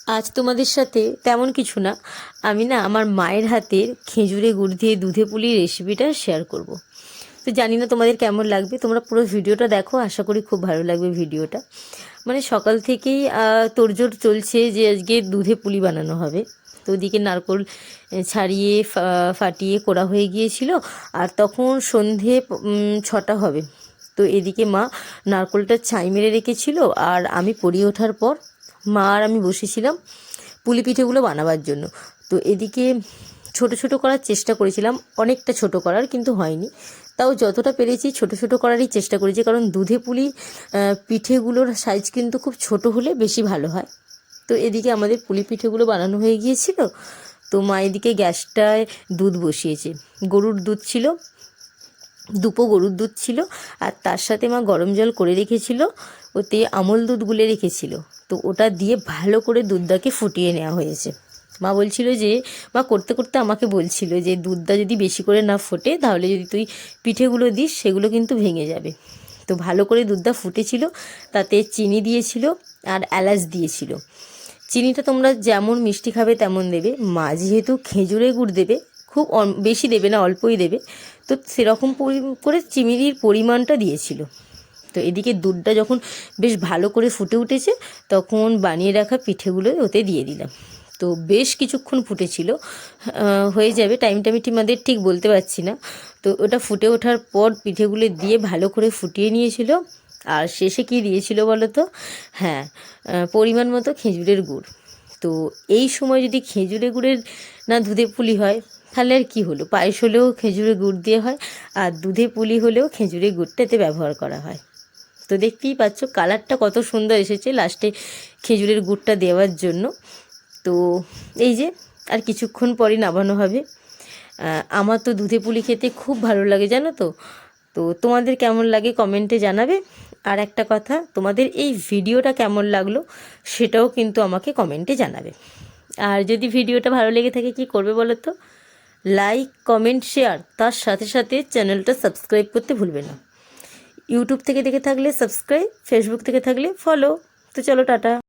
আজ তোমাদের সাথে তেমন কিছু না, আমি না আমার মায়ের হাতের খেজুরে গুড় দিয়ে দুধে পুলির রেসিপিটা শেয়ার করব। তো জানি না তোমাদের কেমন লাগবে, তোমরা পুরো ভিডিওটা দেখো, আশা করি খুব ভালো লাগবে ভিডিওটা। মানে সকাল থেকেই তোড়জোড় চলছে যে আজকে দুধে পুলি বানানো হবে। তো ওদিকে নারকোল ছাড়িয়ে ফাটিয়ে করা হয়ে গিয়েছিল, আর তখন সন্ধে 6টা হবে। তো এদিকে মা নারকোলটা ছাই মেরে রেখেছিল, আর আমি পড়িয়ে ওঠার পর মা আর আমি বসেছিলাম পুলি পিঠেগুলো বানাবার জন্য। তো এদিকে ছোট ছোট করার চেষ্টা করেছিলাম, অনেকটা ছোট করার, কিন্তু হয়নি। তাও যতটা পেরেছি ছোট ছোট করারই চেষ্টা করেছি, কারণ দুধে পুলি পিঠেগুলোর সাইজ কিন্তু খুব ছোট হলে বেশি ভালো হয়। তো এদিকে আমাদের পুলি পিঠেগুলো বানানো হয়ে গিয়েছিল। তো মা এদিকে গ্যাসটায় দুধ বসিয়েছে, গরুর দুধ ছিল, 2 পো গরুর দুধ ছিল, আর তার সাথে মা গরম জল করে রেখেছিল, ওতে আমল দুধ গুলে রেখেছিল। তো ওটা দিয়ে ভালো করে দুধটাকে ফুটিয়ে নেওয়া হয়েছে। মা বলছিল যে, মা করতে করতে আমাকে বলছিল যে দুধটা যদি বেশি করে না ফোটে, তাহলে যদি তুই পিঠেগুলো দিস সেগুলো কিন্তু ভেঙে যাবে। তো ভালো করে দুধটা ফুটেছিল, তাতে চিনি দিয়েছিল আর এলাচ দিয়েছিল। চিনিটা তোমরা যেমন মিষ্টি খাবে তেমন দেবে, মা যেহেতু খেজুরে গুড় দেবে, খুব বেশি দেবে না, অল্পই দেবে, তো সেরকম করে চিনির পরিমাণটা দিয়েছিল। তো এদিকে দুধটা যখন বেশ ভালো করে ফুটে উঠেছে, তখন বানিয়ে রাখা পিঠেগুলো ওতে দিয়ে দিলাম। তো বেশ কিছুক্ষণ ফুটেছিল, হয়ে যাবে টাইমটা আমি ঠিক বলতে পারছি না। তো ওটা ফুটে ওঠার পর পিঠেগুলো দিয়ে ভালো করে ফুটিয়ে নিয়েছিল, আর শেষে কি দিয়েছিল বলো তো? হ্যাঁ, পরিমাণ মতো খেজুরের গুড়। তো এই সময় যদি খেজুরে গুড়ের না দুধে পুলি হয়, তাহলে আর কী হলো? পায়েস হলেও খেজুরে গুড় দিয়ে হয়, আর দুধে পুলি হলেও খেজুরের গুড়টা এতে ব্যবহার করা হয়। তো দেখতেই পাচ্ছ কালারটা কত সুন্দর এসেছে লাস্টে খেজুরের গুড়টা দেওয়ার জন্য। তো এই যে আর কিছুক্ষণ পরই নামানো হবে। আমার তো দুধে পুলি খেতে খুব ভালো লাগে, জানো তো। তো তোমাদের কেমন লাগে কমেন্টে জানাবে। আর একটা কথা, তোমাদের এই ভিডিওটা কেমন লাগলো সেটাও কিন্তু আমাকে কমেন্টে জানাবে। আর যদি ভিডিওটা ভালো লেগে থাকে কি করবে বলো তো? লাইক, কমেন্ট, শেয়ার, তার সাথে সাথে চ্যানেলটা সাবস্ক্রাইব করতে ভুলবে না। ইউটিউব থেকে দেখে থাকলে সাবস্ক্রাইব, ফেসবুক থেকে থাকলে ফলো। তো চলো, টাটা।